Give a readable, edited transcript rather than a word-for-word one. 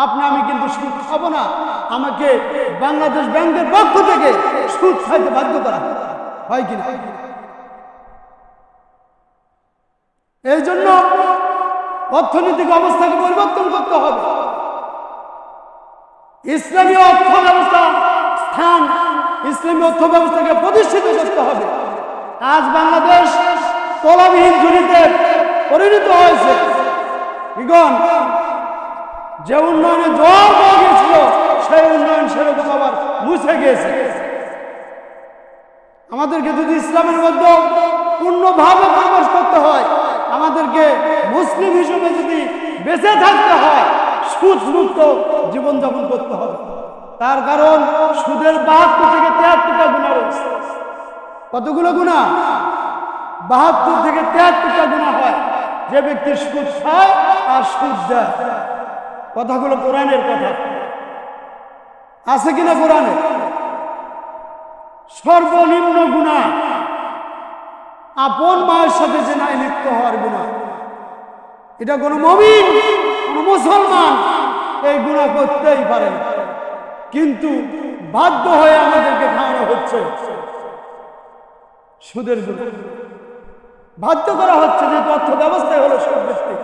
আপনি আমি কিন্তু সুদ খাবো না, আমাকে বাংলাদেশ ব্যাংকের পক্ষ থেকে সুদ খাইতে বাধ্য করা হয় কিনা? এই জন্য অর্থনৈতিক অবস্থাকে পরিবর্তন করতে হবে। ইসলামী অর্থ ব্যবস্থা স্থান, ইসলামী অর্থ ব্যবস্থাকে প্রতিষ্ঠিত করতে হবে। আজ বাংলাদেশ তলাবিহীন ঝুড়িতে পরিণত হয়েছে। যে উন্নয়নে জোর পাওয়া গিয়েছিল সেই উন্নয়ন সেরকম আবার মুছে গিয়েছে। আমাদেরকে যদি ইসলামের মধ্যে পূর্ণভাবে প্রবেশ করতে হয়, আমাদেরকে মুসলিম হিসেবে যদি বেঁচে থাকতে হয়, সুদ মুক্ত জীবনযাপন করতে হবে। তার কারণ সুদের 72 থেকে 73টা গুনাহ রয়েছে। কতগুলো গুনাহ? 72 থেকে 73টা গুনাহ হয় যে ব্যক্তি সুদ খায় আর সুদ দেয়। কথাগুলো কোরআনের কথা, আছে কিনা কোরআনে? সর্বনিম্ন গুনাহ আপন মায়ের সাথে জেনায় লিপ্ত হওয়ার গুনাহ। এটা কোনো মুমিন, কোনো মুসলমান এই গুনাহ করতেই পারে না, কিন্তু বাধ্য হয়ে আমাদেরকে খাওয়ানো হচ্ছে সুদের গুনাহ। বাধ্য করা হচ্ছে, যে অর্থ ব্যবস্থায় হলো সুদ ভিত্তিক।